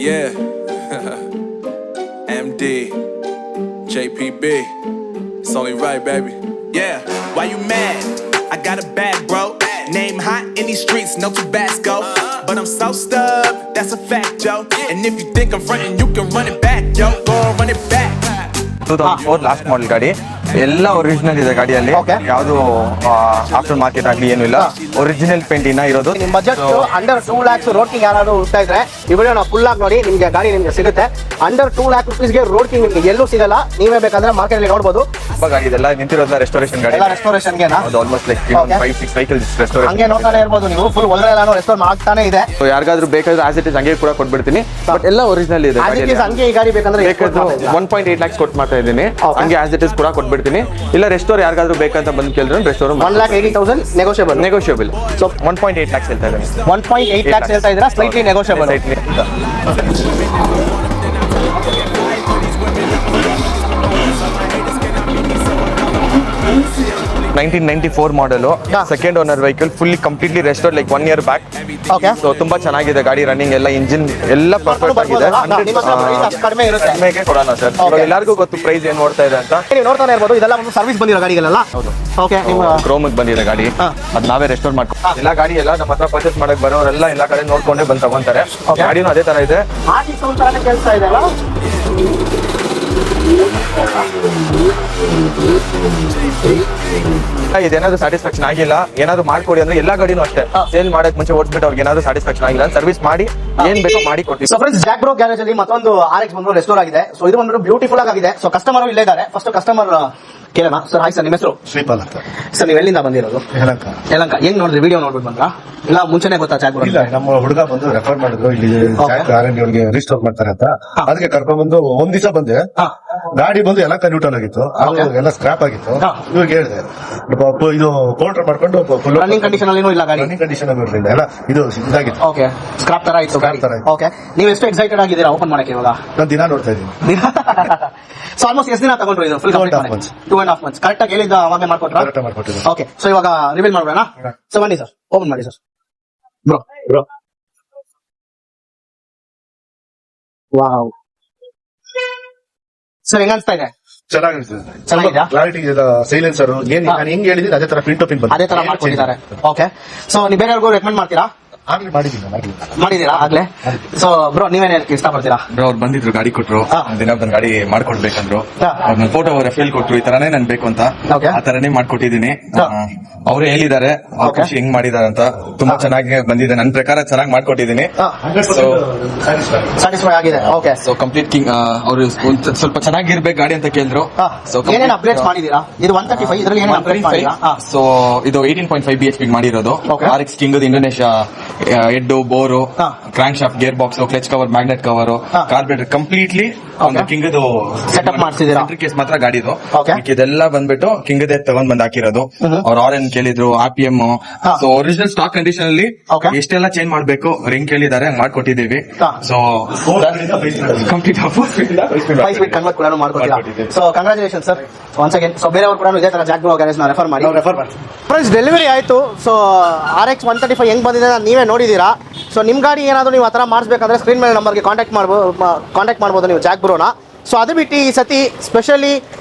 Yeah. MD. JPB. It's only right, baby. Yeah, why you mad? I got a bag, bro. Name hot in these streets, no Tabasco. But I'm so stubbed, that's a fact, yo. And if you think I'm frontin', you can run it back, yo. Go on, run it back. 2004 last model ಗಾಡಿ ಎಲ್ಲ original ಇದೆ ಗಾಡಿಯಲ್ಲಿ. ಯಾವುದು after market ಆಗಲಿ ಏನೂ ಇಲ್ಲ, original paint ಇನ್ನ ಇರೋದು. ನಿಮ್ಮ budget under 2 lakhs road king ಯಾರಾದ್ರೂ ಹುಡ್ತಾ ಇದ್ರೆ ಈ ವಿಡಿಯೋ ನಾವು ಫುಲ್ ಆಗಿ ನೋಡಿ, ನಿಮಗೆ ಗಾಡಿ ನಿಮಗೆ ಸಿಗುತ್ತೆ. ಅಂಡರ್ 2 lakh rupeesಗೆ ರೋಡ್ ಕಿಂಗ್ ನಿಮಗೆ ಎಲ್ಲೂ ಸಿಗಲ್ಲ. ನೀವೇ ಬೇಕಾದ್ರೆ ಮಾರ್ಕೆಟ್ ಅಲ್ಲಿ ನೋಡಬಹುದು. ಗಾಡಿ ಇದೆಲ್ಲ ನಿಂತಿರೋದಲ್ಲ ರೆಸ್ಟೋರೇಷನ್ ಗಾಡಿ, ಎಲ್ಲ ರೆಸ್ಟೋರೇಷನ್ ಗೆ ಆಲ್ಮೋಸ್ಟ್ ಲೈಕ್ 5-6 ವೆಹಿಕಲ್ಸ್ ರೆಸ್ಟೋರೇಷನ್ ಹಂಗೆ ನೋಡ್ತಾನೆ ಇರಬಹುದು ನೀವು. ಫುಲ್ ಒಳಗಡೆ ಎಲ್ಲಾನು ರೆಸ್ಟೋರ್ ಆಗ್ತಾನೆ ಇದೆ. ಸೊ ಯಾರಿಗಾದ್ರೂ ಬೇಕಾದ್ರೆ ಆಸ್ ಇಟ್ ಇಸ್ ಹಂಗೆ ಕೂಡ ಕೊಟ್ಬಿಡ್ತೀನಿ. ಬಟ್ ಎಲ್ಲ ಒರಿಜಿನಲ್ ಇದೆ ಆಸ್ ಇಟ್ ಇಸ್ ಹಂಗೆ ಈ ಗಾಡಿ ಬೇಕಂದ್ರೆ 1.8 lakhs ಕೊಟ್ಟು ಮಾಡ್ತಾ ಇದ್ದೀನಿ. ಹಂಗೆ ಆಸ್ ಇಟ್ ಇಸ್ ಕೂಡ ಕೊಟ್ಬಿಡ್ತೀನಿ. ಇಲ್ಲ ರೆಸ್ಟೋರ್ ಯಾರಿಗಾದ್ರೂ ಬೇಕಂತ ಬಂದು ಕೇಳಿದ್ರೆ ರೆಸ್ಟೋರ್ 1,80,000 ನೆಗೋಷಿಯಬಲ್. ಸೊ 1.8 lakhs ಹೇಳ್ತಾ ಇದ್ದೀನಿ. 1.8 lakhs ಹೇಳ್ತಾ ಇದ್ದೀರಾ, ಸ್ಲೈಟ್ಲಿ ನೆಗೋಷಿಯಬಲ್. 1994 ಮಾಡಲು, second owner vehicle, fully completely restored like 1 year back. Okay, so ತುಂಬಾ ಚೆನ್ನಾಗಿದೆ ಗಾಡಿ, ರನ್ನಿಂಗ್ ಎಲ್ಲ, ಇಂಜಿನ್ ಎಲ್ಲ ಪರ್ಫೆಕ್ಟ್ ಆಗಿದೆ. ಕಡಿಮೆಗೆ ಕೊಡೋಣ ಸರ್. ಎಲ್ಲರಿಗೂ ಗೊತ್ತು ಪ್ರೈಸ್ ಏನ್ ನೋಡ್ತಾ ಇದೆ ಅಂತ. ನೀವು ನೋಡ್ತಾನೆ ಇರಬಹುದು, ಇದೆಲ್ಲ ಒಂದು ಸರ್ವಿಸ್ ಬಂದಿರೋ ಗಾಡಿಗಳೆಲ್ಲ. ಓಕೆ, ನಿಮ್ಮ ಕ್ರೋಮ್ಗೆ ಬಂದಿದೆ ಗಾಡಿ, ಅದ್ ನಾವೇ ರೆಸ್ಟೋರ್ ಮಾಡ್ಕೊಂಡು ಎಲ್ಲ ಗಾಡಿ ಎಲ್ಲ ನಮ್ಮ ಹತ್ರ ಪರ್ಚೇಸ್ ಮಾಡಕ್ ಬರೋರೆಲ್ಲ ಎಲ್ಲ ಕಡೆ ನೋಡ್ಕೊಂಡೇ ಬಂದು ತಗೊಂತಾರೆ. ಗಾಡಿನೂ ಅದೇ ತರ ಇದೆ. ಕೆಲಸ ಇದೆ ಅಲ್ಲ, ಇದೇನಾದ್ರು ಸ್ಯಾಟಿಸ್ಫ್ಯಾಕ್ಷನ್ ಆಗಿಲ್ಲ, ಏನಾದ್ರು ಮಾಡ್ಕೊಡಿ ಅಂದ್ರೆ ಎಲ್ಲ ಗಾಡಿನೂ ಅಷ್ಟೇ. ಸೇಲ್ ಮಾಡಕ್ ಮುಂಚೆ ಓಡಿಸ್ಬಿಟ್ಟು ಅವ್ರಿಗೆ ಏನಾದ್ರು ಸ್ಯಾಟಿಸ್ಫ್ಯಾಕ್ಷನ್ ಆಗಿಲ್ಲ, ಸರ್ವಿಸ್ ಮಾಡಿ ಏನ್ ಬೇಕೋ ಮಾಡಿ ಕೊಡ್ತೀವಿ. So friends, Jack bro garage ಅಲ್ಲಿ ಮತ್ತೊಂದು RX ಬಂದು ರೆಸ್ಟೋರ್ ಆಗಿದೆ. ಸೊ ಇದು ಬಂದ್ಬಿಟ್ಟು ಬ್ಯೂಟಿಫುಲ್ ಆಗಿದೆ. ಸೊ ಕಸ್ಟಮರ್ ಇಲ್ಲೇ ಇದ್ದಾರೆ. ಫಸ್ಟ್ ಕಸ್ಟಮರ್ ಕೇಳೋಣ. ಸರ್ ಹಾಯ್ ಸರ್, ನಿಮ್ಮ ಹೆಸರು? ಶ್ರೀಪಾಲ್ ಅಂತ ಸರ್. ನೀವು ಎಲ್ಲಿಂದ ಬಂದಿರೋದು? ಯಲಹಂಕ. ಹೆಂಗ್ ನೋಡಿದ್ರಿ? ವಿಡಿಯೋ ನೋಡ್ಬಿಟ್ಟು ಬಂದ್ರಾ ಇಲ್ಲ ಮುಂಚೆನೆ ಗೊತ್ತಾ ಜಾಕ್ ಬ್ರೋ? ಇಲ್ಲ, ನಮ್ಮ ಹುಡುಗ ಬಂದು ರೆಫರ್ ಮಾಡಿದ್ರು, ಇಲ್ಲಿ R&D ರಿಸ್ಟೋರ್ ಮಾಡ್ತಾರೆ ಅಂತ. ಅದಕ್ಕೆ ಕರ್ಕೊಂಡ್ ಬಂದು ಒಂದ್ ದಿವಸ ಬಂದೆ. ಗಾಡಿ ಬಂದು ಯಲಹಂಕ ನ್ಯೂಟನ್ ಆಗಿತ್ತು, ಎಲ್ಲ ಸ್ಕ್ರಾಪ್ ಆಗಿತ್ತು. ಇವಾಗ ಹೇಳಿದೆ ಇದು ಕೌಂಟರ್ ಮಾಡ್ಕೊಂಡು ರನ್ನಿಂಗ್ ಕಂಡೀಷನ್ ಅಲ್ಲಿ ಇಲ್ಲ ಗಾಡಿ, ರನ್ನಿಂಗ್ ಕಂಡೀಷನ್ ಆಗಿರಲಿಲ್ಲ, ಎಲ್ಲ ಇದು ಇದಾಗಿತ್ತು. ಓಕೆ, ಸ್ಕ್ರಾಪ್ ತರ ಆಯ್ತು ಗಾಡಿ. ಓಕೆ, ನೀವು ಎಷ್ಟು ಎಕ್ಸೈಟೆಡ್ ಆಗಿದ್ದೀರಾ ಓಪನ್ ಮಾಡಕ್ಕೆ ಇವಾಗ? ನಾನು ದಿನ ನೋಡ್ತಾ ಇದ್ದೀನಿ. ಸೊ ಆಲ್ಮೋಸ್ಟ್ ಎಷ್ಟು ದಿನ ತಗೊಂಡ್ರು ಇದು? Full 2.5 months. ಕರೆಕ್ಟ್ ಆಗಿ ಹೇಳಿದ್ದ ಅವಾಗೆ ಮಾಡ್ಕೊಟ್ರಾ? ಓಕೆ, ಸೊ ಇವಾಗ ರಿವೀಲ್ ಮಾಡೋಣ. ಸೊ ಬನ್ನಿ ಸರ್, ಓಪನ್ ಮಾಡಿ ಸರ್. ಬ್ರೋ ವಾವ್ ಸರ್, ಹೆಂಗ ಅನ್ಸ್ತಾ ಇದೆ? ಚೆನ್ನಾಗಿದೆ, ಕ್ಲಾರಿಟಿ ಇದೆ, ಸೈಲೆನ್ಸರ್ ಏನ್ ನಾನು ಹೆಂಗ್ ಹೇಳಿದ್ರೆ ಅದೇ ತರ ಪ್ರಿಂಟ್ ಪಿನ್ ಅದೇ ತರ ಮಾಡ್ಕೊಂಡಿದ್ದಾರೆ. ಓಕೆ, ಸೊ ನೀವು ಬೇರೆಯವ್ರಿಗೂ ರೆಕಮೆಂಡ್ ಮಾಡ್ತೀರಾ? ಮಾಡಿದೀರಾ ಆಗ್ಲೇ? ಸೊ ಬ್ರೋ, ನೀವೇನ್ ಹೇಳಕ್ ಇಷ್ಟಪಡ್ತೀರಾ? ಬ್ರೋ, ಅವ್ರು ಬಂದಿದ್ರು, ಗಾಡಿ ಕೊಟ್ರು, ದಿನ ಬಂದ್ ಗಾಡಿ ಮಾಡ್ಕೊಡ್ಬೇಕಂದ್ರು. ಅವ್ರ ಫೋಟೋ ರೆಫೇಲ್ ಕೊಟ್ರು, ಈ ತರಾನೇ ನನ್ ಬೇಕು ಅಂತ, ಆ ತರನೇ ಮಾಡ್ಕೊಟ್ಟಿದೀನಿ. ಅವ್ರು ಹೇಳಿದ್ದಾರೆ ಖುಷಿ ಹೆಂಗ್ ಮಾಡಿದಾರೆ ಅಂತ. ತುಂಬಾ ಚೆನ್ನಾಗಿ ಬಂದಿದೆ, ನನ್ ಪ್ರಕಾರ ಚೆನ್ನಾಗಿ ಮಾಡ್ಕೊಟ್ಟಿದೀನಿ. ಸ್ಯಾಟಿಸ್ಫೈ ಆಗಿದೆ. ಓಕೆ, ಸೊ ಕಂಪ್ಲೀಟ್ ಕಿಂಗ್ ಅವರು ಸ್ವಲ್ಪ ಚೆನ್ನಾಗಿರ್ಬೇಕು ಗಾಡಿ ಅಂತ ಕೇಳಿದ್ರು. ಸೊ ಏನೇನು ಅಪ್ಡೇಟ್ ಮಾಡಿದೀರಾ? ಇದು 135, ಇದರಲ್ಲಿ ಏನೇನು ಅಪ್ಡೇಟ್ ಮಾಡಿದೀರಾ? ಸೊ ಇದು 18.5 BHP ಮಾಡಿರೋದು. RX king Indonesia head, bore, crank shaft, gear box, clutch cover, magnet cover, carburettor completely king setup ಮಾಡ್ತಿದ್ದೀರಾ? ಕೇಸ್ ಮಾತ್ರ ಗಾಡಿದು. ಇದೆಲ್ಲ ಬಂದ್ಬಿಟ್ಟು ಕಿಂಗ್ ತಗೊಂಡ್ ಬಂದ್ ಹಾಕಿರೋದು. ಅವ್ರು ಆರೆಂಜ್ ಕೇಳಿದ್ರು, RPM. So original stock condition ಅಲ್ಲಿ ಎಷ್ಟೆಲ್ಲ ಚೇಂಜ್ ಮಾಡ್ಬೇಕು ರಿಂಗ್ ಕೇಳಿದ್ದಾರೆ, ಹಂಗ್ ಮಾಡ್ಕೊಟ್ಟಿದ್ದೀವಿ. ಸೊ ಕಂಪ್ಲೀಟ್ ಕನ್ವರ್ಟ್ ಕೂಡ ಮಾಡ್ಕೊತೀರಾ. So congratulation sir once again. So ಬೇರೆಯವರು ಕೂಡ ಇದೇ ತರ ಜಾಕ್ ಬ್ರೋ ಗ್ಯಾರೇಜ್ ನ ರೆಫರ್ ಮಾಡಿ. ಫ್ರೆಂಡ್ಸ್, ಡೆಲಿವರಿ ಆಯ್ತು. ಸೊ RX 135 ಹೆಂಗ್ ಬಂದಿದೆ ನೀವೇ ನೋಡಿದೀರಾ. ಸೊ ನಿಮ್ ಗಾಡಿ ಏನಾದ್ರು ನೀವು ಆ ತರ ಮಾಡಿಸ್ಬೇಕಂದ್ರೆ ಸ್ಕ್ರೀನ್ ಮೇಲೆ ನಂಬರ್ಗೆ ಕಾಂಟ್ಯಾಕ್ಟ್ ಮಾಡ್ಬೋದು ನೀವು ಜಾಕ್ ಬ್ರೋನ. ಸೊ ಅದು ಬಿಟ್ಟು ಈ ಸತಿ ಸ್ಪೆಷಲಿ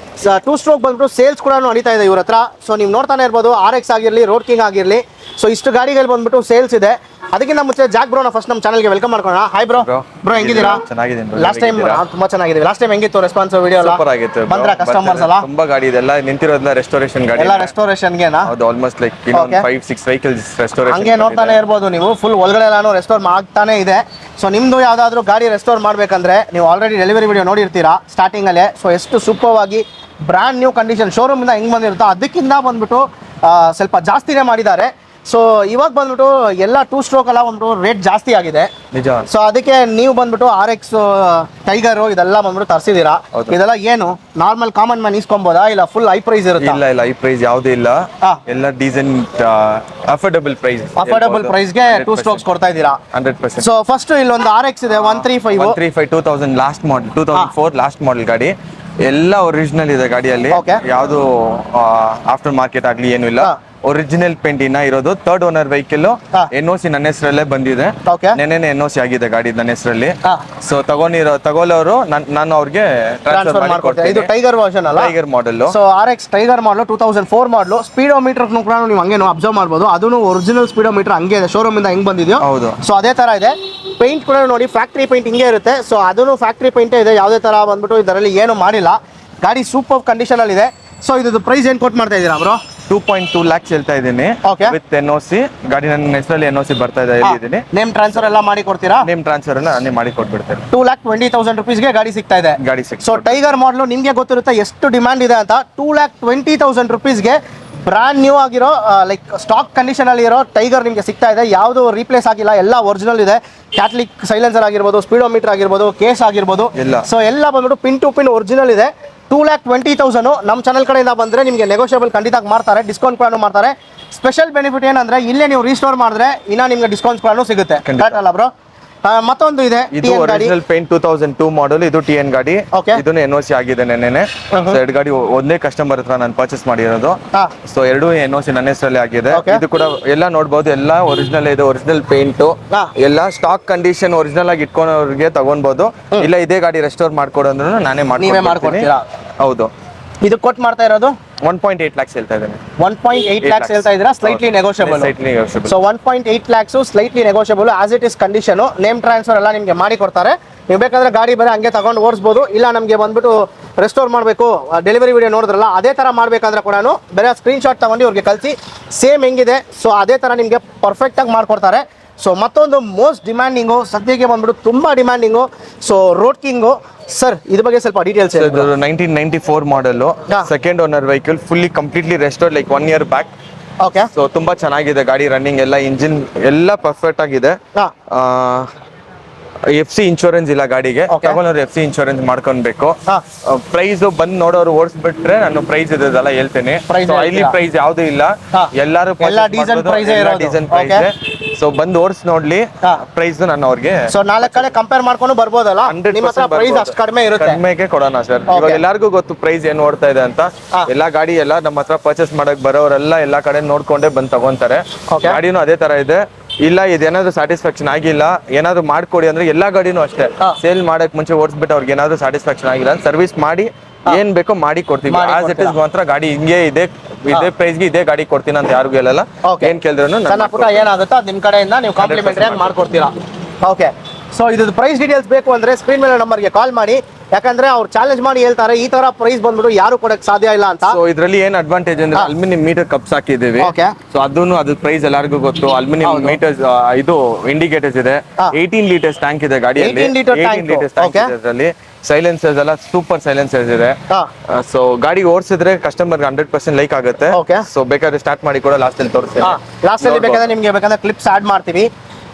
2 stroke ಬಂದ್ಬಿಟ್ಟು ಸೇಲ್ಸ್ ಕೂಡ ನಡೀತಾ ಇದೆ ಇವ್ರ ಹತ್ರ. ಸೊ ನೀವು ನೋಡ್ತಾನೆ ಇರ್ಬೋದು, RX ಆಗಿರಲಿ, ರೋಡ್ ಕಿಂಗ್ ಆಗಿರಲಿ, ಸೊ ಇಷ್ಟು ಗಾಡಿಗಳು ಬಂದ್ಬಿಟ್ಟು ಸೇಲ್ಸ್ ಇದೆ. ಅದಕ್ಕಿಂತ ಮುಂಚೆ ಜಾಕ್ ಬ್ರೋನ ಫಸ್ಟ್ ನಮ್ಮ ಚಾನಲ್ಗೆ ವೆಲ್ಕಮ್ ಮಾಡ್ಕೋಣ. Hi bro. ಬ್ರೋ ಹೆಂಗಿದ್ದೀರಾ? ಚೆನ್ನಾಗಿದ್ದೀನಿ. ಲಾಸ್ಟ್ ಟೈಮ್ ತುಂಬಾ ಚೆನ್ನಾಗಿದೆ. ಲಾಸ್ಟ್ ಟೈಮ್ ಹೆಂಗಿತ್ತು ರೆಸ್ಪಾನ್ಸ್? ವಿಡಿಯೋ ಸೂಪರ್ ಆಗಿತ್ತು. ಬಂದ್ರ ಕಸ್ಟಮರ್ಸ್ ಅಲ್ಲ? ತುಂಬಾ ಗಾಡಿ ಇದೆಲ್ಲ ನಿಂತಿರೋದನ್ನ ರೆಸ್ಟೋರೇಷನ್ ಗಾಡಿ, ಎಲ್ಲ ರೆಸ್ಟೋರೇಷನ್ ಗೆ ಆಲ್ಮೋಸ್ಟ್ ಲೈಕ್ 5-6 ವೆಹಿಕಲ್ಸ್ ರೆಸ್ಟೋರೇಷನ್. ಹಂಗೆ ನೋಡ್ತಾನೆ ಇರ್ಬೋದು ನೀವು, ಫುಲ್ ಒಳಗಡೆ ಎಲ್ಲಾನು ರೆಸ್ಟೋರ್ ಆಗ್ತಾನೆ ಇದೆ. ಸೊ ನಿಮ್ದು ಯಾವ್ದಾದ್ರು ಗಾಡಿ ರೆಸ್ಟೋರ್ ಮಾಡ್ಬೇಕಂದ್ರೆ ನೀವು ಆಲ್ರೆಡಿ ಡೆಲಿವರಿ ವಿಡಿಯೋ ನೋಡಿರ್ತೀರಾ ಸ್ಟಾರ್ಟಿಂಗ್ ಅಲ್ಲೇ. ಸೊ ಎಷ್ಟು ಸೂಪರ್ ಆಗಿ ಬ್ರ್ಯಾಂಡ್ ನ್ಯೂ ಕಂಡೀಷನ್ ಶೋರೂಮ್ ಇಂದ ಹೆಂಗ್ ಬಂದಿರುತ್ತೋ ಅದಕ್ಕಿಂತ ಬಂದ್ಬಿಟ್ಟು ಸ್ವಲ್ಪ ಜಾಸ್ತಿನೇ ಮಾಡಿದ್ದಾರೆ. ಸೊ ಇವಾಗ ಬಂದ್ಬಿಟ್ಟು ಎಲ್ಲ 2 stroke ಅಲ್ಲ ಒಂದು ರೇಟ್ ಜಾಸ್ತಿ ಆಗಿದೆ ನಿಜ. ಸೊ ಅದಕ್ಕೆ ನೀವು ಬಂದ್ಬಿಟ್ಟು RX ಟೈಗರ್ ಇದೆಲ್ಲ ಬಂದ್ಬಿಟ್ಟು ತರಿಸಿದೀರಾ. ಇದೆಲ್ಲ ಏನು ನಾರ್ಮಲ್ ಕಾಮನ್ ಮ್ಯಾನ್ ಇಸ್ಕೊಂಬೋದಾ ಇಲ್ಲ ಫುಲ್ ಹೈ ಪ್ರೈಸ್ ಇರುತ್ತೆ? ಇಲ್ಲ, ಹೈ ಪ್ರೈಸ್ ಯಾವುದೇ ಇಲ್ಲ, ಎಲ್ಲ ಡೀಸೆಂಟ್ ಅಫೋರ್ಡಬಲ್ ಪ್ರೈಸ್ ಗೆ 2 strokes ಕೊಡ್ತಾ ಇದ್ದೀರಾ 100%. ಸೊ ಫಸ್ಟ್ ಇಲ್ಲೊಂದು RX ಇದೆ 135 2000 ಲಾಸ್ಟ್ ಮಾಡೆಲ್, 2004 ಲಾಸ್ಟ್ ಮಾಡೆಲ್ ಗಾಡಿ. ಎಲ್ಲ ಒರಿಜಿನಲ್ ಇದೆ ಗಾಡಿಯಲ್ಲಿ, ಯಾವುದು ಆಫ್ಟರ್ ಮಾರ್ಕೆಟ್ ಆಗ್ಲಿ ಏನು ಇಲ್ಲ. ಒರಿಜಿನಲ್ ಪೇಂಟ್ ಇನ್ನ ಇರೋದು. ಥರ್ಡ್ ಓನರ್ ವೆಹಿಕಲ್, ಹಾ. NOC ನನ್ನ ಹೆಸರಲ್ಲೇ ಬಂದಿದೆ. Okay. ನೆನ್ನೆ NOC ಆಗಿದೆ ಗಾಡಿ ನನ್ನ ಹೆಸರಲ್ಲಿ. ಹಾ. ಸೊ ತಗೊಳ್ಳೋರು ನಾನು ಅವ್ರಿಗೆ ಟ್ರಾನ್ಸ್ಫರ್ ಮಾಡ್ಕೊಡ್ತೀರಾ. ಇದು ಟೈಗರ್ ವರ್ಷನ್ ಅಲ್ಲ, tiger model. So RX tiger ಮಾಡಲು 2004 ಮಾಡಲು. ಸ್ಪೀಡೋಮೀಟರ್ ಕೂಡ ನೀವು ಹಂಗೆ ಅಬ್ಸರ್ವ್ ಮಾಡ್ಬೋದು, ಅದನ್ನು ಒರಿಜಿನಲ್ ಸ್ಪೀಡೋಮೀಟರ್ ಹಂಗೆ ಇದೆ, ಶೋರೂಮ್ ಇಂದ ಹೆಂಗ್ ಬಂದಿದೆಯೋ ಹೌದು. ಸೊ ಅದೇ ತರ ಇದೆ. ಪೇಂಟ್ ಕೂಡ ನೋಡಿ ಫ್ಯಾಕ್ಟ್ರಿ ಪೇಂಟ್ ಹಿಂಗೆ ಇರುತ್ತೆ. ಸೊ ಅದನ್ನು ಫ್ಯಾಕ್ಟ್ರಿ ಪೇಂಟೇ ಇದೆ, ಯಾವುದೇ ತರ ಬಂದ್ಬಿಟ್ಟು ಇದರಲ್ಲಿ ಏನು ಮಾಡಿಲ್ಲ. ಗಾಡಿ ಸೂಪರ್ ಕಂಡೀಷನ್ ಅಲ್ಲಿ ಇದೆ. ಸೊ ಇದು ಪ್ರೈಸ್ ಏನ್ ಕೊಟ್ಟು ಮಾಡ್ತಾ ಇದ್ದೀರಾ ಬ್ರೋ? 2.2 lakhs ಹೇಳ್ತಾ ಇದ್ದೀನಿ Okay. With NOC. ಗಾಡಿ ನನ್ನ ಹೆಸರಲ್ಲಿ NOC ಬರ್ತಾ ಇದೆ, ಹೇಳಿದ್ದೀನಿ. ನೇಮ್ ಟ್ರಾನ್ಸ್ಫರ್ ಎಲ್ಲ ಮಾಡಿ ಕೊಡ್ತೀರಾ? ನೇಮ್ ಟ್ರಾನ್ಸ್ಫರ್ ಎಲ್ಲ ನಾನೇ ಮಾಡಿ ಕೊಟ್ಬಿಡ್ತೇನೆ. 2,20,000 ರುಪೀಸ್ಗೆ ಗಾಡಿ ಸಿಗ್ತಾ ಇದೆ. ಗಾಡಿ ಸಿಕ್ಸ್. ಸೊ ಟೈಗರ್ ಮಾಡಲು ನಿಮ್ಗೆ ಗೊತ್ತಿರುತ್ತೆ ಎಷ್ಟು ಡಿಮ್ಯಾಂಡ್ ಇದೆ ಅಂತ. 2,20,000 ರುಪೀಸ್ಗೆ ಬ್ರಾಂಡ್ ನ್ಯೂ ಆಗಿರೋ ಲೈಕ್ ಸ್ಟಾಕ್ ಕಂಡೀಷನ್ ಅಲ್ಲಿ ಇರೋ ಟೈಗರ್ ನಿಮಗೆ ಸಿಗ್ತಾ ಇದೆ. ಯಾವುದು ರೀಪ್ಲೇಸ್ ಆಗಿಲ್ಲ, ಎಲ್ಲ ಒರಿಜಿನಲ್ ಇದೆ. ಕ್ಯಾಟ್ಲಿಕ್ ಸೈಲೆನ್ಸರ್ ಆಗಿರ್ಬೋದು, ಸ್ಪೀಡೋಮೀಟರ್ ಆಗಿರ್ಬೋದು, ಕೇಸ್ ಆಗಿರ್ಬೋದು, ಎಲ್ಲ. ಸೊ ಎಲ್ಲ ಬಂದ್ಬಿಟ್ಟು ಪಿನ್ ಟು ಪಿನ್ ಒರಿಜಿನಲ್ ಇದೆ. 2,20,000 ನಮ್ಮ ಚಾನಲ್ ಕಡೆಯಿಂದ ಬಂದರೆ ನಿಮಗೆ ನೆಗೋಷಿಯಬಲ್ ಖಂಡಿತ ಮಾಡ್ತಾರೆ, ಡಿಸ್ಕೌಂಟ್ ಕೂಡ ಮಾಡ್ತಾರೆ. ಸ್ಪೆಷಲ್ ಬೆನಿಫಿಟ್ ಏನಂದ್ರೆ ಇಲ್ಲೇ ನೀವು ರೀಸ್ಟೋರ್ ಮಾಡಿದ್ರೆ ಇನ್ನ ನಿಮಗೆ ಡಿಸ್ಕೌಂಟ್ ಕೂಡ ಸಿಗುತ್ತೆ. ಕರೆಕ್ಟ್ ಅಲ್ಲ ಬ್ರೋ? ಮತ್ತೊಂದು ಇದೆ, ಇದು ಒರಿಜಿನಲ್ ಪೇಂಟ್ 2002 ಮಾಡೆಲ್. ಇದು TN ಗಾಡಿ. Okay. ಇದನ್ನು NOC ಆಗಿದೆ ನೆನ್ನೆ. ಸೊ ಎರಡು ಗಾಡಿ ಒಂದೇ ಕಸ್ಟಮರ್ ಹತ್ರ ನಾನು ಪರ್ಚೇಸ್ ಮಾಡಿರೋದು. ಸೊ ಎರಡು NOC ನನ್ನ ಹೆಸರಲ್ಲಿ ಆಗಿದೆ. Okay. ಇದು ಕೂಡ ಎಲ್ಲ ನೋಡ್ಬೋದು, ಎಲ್ಲ ಒರಿಜಿನಲ್ ಇದೆ, ಒರಿಜಿನಲ್ ಪೇಂಟ್ ಎಲ್ಲ ಸ್ಟಾಕ್ ಕಂಡೀಷನ್ ಒರಿಜಿನಲ್ ಆಗಿ ಇಟ್ಕೊಂಡವ್ರಿಗೆ ತಗೊಳ್ಬಹುದು. ಇಲ್ಲ ಇದೇ ಗಾಡಿ ರೆಸ್ಟೋರ್ ಮಾಡ್ಕೊಡೋದ್ರು ನಾನೇ ನೀವೇ ಮಾಡ್ಕೊಡ್ತೀರಾ? ಹೌದು. ಇದು ಕೊಟ್ಟು ಮಾಡ್ತಾ ಇರೋದು 1.8 lakhs ಹೇಳ್ತಾ ಇದ್ದೇನೆ. 1.8 lakhs ಹೇಳ್ತಾ ಇದ್ದೀರಾ, slightly negotiable. So 1.8 lakhs slightly negotiable, as it is condition. Name transfer ಎಲ್ಲ ನಿಮಗೆ ಮಾಡಿ ಕೊಡ್ತಾರೆ. ನೀವು ಬೇಕಾದ್ರೆ ಗಾಡಿ ಬರೀ ಹಂಗೆ ತಗೊಂಡು ಓಡಿಸ್ಬೋದು. ಇಲ್ಲ ನಮಗೆ ಬಂದ್ಬಿಟ್ಟು ರೆಸ್ಟೋರ್ ಮಾಡಬೇಕು, ಡೆಲಿವರಿ ವಿಡಿಯೋ ನೋಡಿದ್ರಲ್ಲ ಅದೇ ಥರ ಮಾಡಬೇಕಾದ್ರೆ ಕೂಡ ಬೇರೆ ಸ್ಕ್ರೀನ್ ಶಾಟ್ ತಗೊಂಡು ಇವ್ರಿಗೆ ಕಳಿಸಿ ಸೇಮ್ ಹೆಂಗಿದೆ ಸೊ ಅದೇ ಥರ ನಿಮಗೆ ಪರ್ಫೆಕ್ಟಾಗಿ ಮಾಡಿಕೊಡ್ತಾರೆ. ಸೊ ಮತ್ತೊಂದು ಮೋಸ್ಟ್ ಡಿಮ್ಯಾಂಡಿಂಗು ಸದ್ಯಕ್ಕೆ ಬಂದ್ಬಿಟ್ಟು ತುಂಬ ಡಿಮ್ಯಾಂಡಿಂಗು, ಸೊ ರೋಡ್ ಕಿಂಗು. ಸರ್ ಇದ್ರ ಬಗ್ಗೆ ಸ್ವಲ್ಪ details. 1994 model, second owner vehicle, fully completely restore like 1 year back. Okay. So ತುಂಬಾ ಚೆನ್ನಾಗಿದೆ ಗಾಡಿ, ರನ್ನಿಂಗ್ ಎಲ್ಲ, ಇಂಜಿನ್ ಎಲ್ಲ ಪರ್ಫೆಕ್ಟ್ ಆಗಿದೆ. FC ಇನ್ಶೂರೆನ್ಸ್ ಇಲ್ಲ ಗಾಡಿಗೆ. ತಗೊಂಡ್ರೆ FC ಇನ್ಶೂರೆನ್ಸ್ ಮಾಡ್ಕೊಳ್ಬೇಕು. ಪ್ರೈಸ್ ಬಂದು ನೋಡೋರು ಓಡಿಸ್ಬಿಟ್ರೆ ನಾನು ಪ್ರೈಸ್ ಇರೋದಲ್ಲ ಹೇಳ್ತೇನೆ. ಹೈಲಿ ಪ್ರೈಸ್ ಯಾವ್ದು ಇಲ್ಲ, ಎಲ್ಲಾರು ಡೀಸೆಲ್ ಪ್ರೈಸ್. ಸೊ ಬಂದು ಓಡಿಸ್ ನೋಡ್ಲಿ, ಪ್ರೈಸ್ ನಾನು ಅವ್ರಿಗೆ ಸೊ 4 ಕಡೆ ಕಂಪೇರ್ ಮಾಡ್ಕೊಂಡು ಬರ್ಬೋದಲ್ಲ. ನಿಮ್ಮ ಹತ್ರ ಪ್ರೈಸ್ ಅಷ್ಟು ಕಡಿಮೆ ಇರುತ್ತೆ, ಕಡಿಮೆಗೆ ಕೊಡೋಣ ಸರ್. ಇವಾಗ ಎಲ್ಲರಿಗೂ ಗೊತ್ತು ಪ್ರೈಸ್ ಏನ್ ಓಡ್ತಾ ಇದೆ ಅಂತ. ಎಲ್ಲಾ ಗಾಡಿ ಎಲ್ಲ ನಮ್ಮ ಹತ್ರ ಪರ್ಚೇಸ್ ಮಾಡಕ್ ಬರೋರೆಲ್ಲ ಎಲ್ಲಾ ಕಡೆ ನೋಡ್ಕೊಂಡೇ ಬಂದ್ ತಗೊಂತಾರೆ. ಗಾಡಿನೂ ಅದೇ ತರ ಇದೆ. ಇಲ್ಲ ಇದೇನಾದ್ರು ಸ್ಯಾಟಿಸ್ಫ್ಯಾಕ್ಷನ್ ಆಗಿಲ್ಲ, ಏನಾದ್ರು ಮಾಡ್ಕೊಡಿ ಅಂದ್ರೆ ಎಲ್ಲಾ ಗಾಡಿನೂ ಅಷ್ಟೇ. ಸೇಲ್ ಮಾಡಕ್ ಮುಂಚೆ ಓಡಿಸ್ಬಿಟ್ಟು ಅವ್ರಿಗೆ ಏನಾದ್ರು ಸ್ಯಾಟಿಸ್ಫ್ಯಾಕ್ಷನ್ ಆಗಿಲ್ಲ ಸರ್ವಿಸ್ ಮಾಡಿ ಏನ್ ಬೇಕೋ ಮಾಡಿ ಕೊಡ್ತೀವಿ. ಆಸ್ ಇಟ್ ಇಸ್ ಮಾತ್ರ ಗಾಡಿ ಹಿಂಗೆ ಇದೇ ಪ್ರೈಸ್ಗೆ ಇದೇ ಗಾಡಿ ಕೊಡ್ತೀನಿ ಅಂತ ಯಾರಿಗೂ ಹೇಳಲ್ಲ. ಏನ್ ಕೇಳಿದ್ರು ಸಣ್ಣ ಪುಟ್ಟ ಏನಾಗುತ್ತೋ ನಿಮ್ ಕಡೆಯಿಂದ ನೀವು ಕಾಂಪ್ಲಿಮೆಂಟರಿ ಆಗಿ ಮಾಡ್ಕೊಡ್ತೀರಾ. ಓಕೆ. ಸೊ ಇದು ಪ್ರೈಸ್ ಡೀಟೇಲ್ಸ್ ಬೇಕು ಅಂದ್ರೆ ಸ್ಕ್ರೀನ್ ಮೇಲೆ ನಂಬರ್ಗೆ ಕಾಲ್ ಮಾಡಿ, ಯಾಕಂದ್ರೆ ಅವ್ರು ಚಾಲೆಂಜ್ ಮಾಡಿ ಹೇಳ್ತಾರೆ ಈ ತರ ಪ್ರೈಸ್ ಬಂದ್ಬಿಟ್ಟು ಯಾರು ಕೊಡಕ್ ಸಾಧ್ಯ ಇಲ್ಲ ಅಂತ. ಸೊ ಇದ್ರಲ್ಲಿ ಏನ್ ಅಡ್ವಾಂಟೇಜ್ ಅಂದ್ರೆ ಅಲ್ಯೂಮಿನಿಯಂ ಮೀಟರ್ ಕಪ್ಸ್ ಹಾಕಿದ್ದೀವಿ. ಸೊ ಅದನ್ನು ಅದ್ರ ಪ್ರೈಸ್ ಎಲ್ಲರಿಗೂ ಗೊತ್ತು. ಅಲ್ಯೂಮಿನಿಯಂ ಮೀಟರ್ಸ್, ಇದು ಇಂಡಿಕೇಟರ್ಸ್ ಇದೆ. 18 ಲೀಟರ್ಸ್ ಟ್ಯಾಂಕ್ ಇದೆ ಗಾಡಿಯಲ್ಲಿ. 18 ಲೀಟರ್ಸ್ ಟ್ಯಾಂಕ್ ಇದೆ ಅದರಲ್ಲಿ. ಸೈಲೆನ್ಸರ್ಸ್ ಎಲ್ಲ ಸೂಪರ್ ಸೈಲೆನ್ಸರ್ಸ್ ಇದೆ. ಸೊ ಗಾಡಿ ಓಡಿಸಿದ್ರೆ ಕಸ್ಟಮರ್ 100% ಲೈಕ್ ಆಗುತ್ತೆ. ಸೊ ಬೇಕಾದ್ರೆ ಸ್ಟಾರ್ಟ್ ಮಾಡಿ ಕೂಡ ಲಾಸ್ಟ್ ಅಲ್ಲಿ ತೋರಿಸ್ತೀನಿ. ಲಾಸ್ಟ್ ಅಲ್ಲಿ ಬೇಕಾದ್ರೆ ನಿಮ್ಗೆ ಬೇಕಾದ್ರೆ ಕ್ಲಿಪ್ಸ್ ಆಡ್ ಮಾಡ್ತೀವಿ.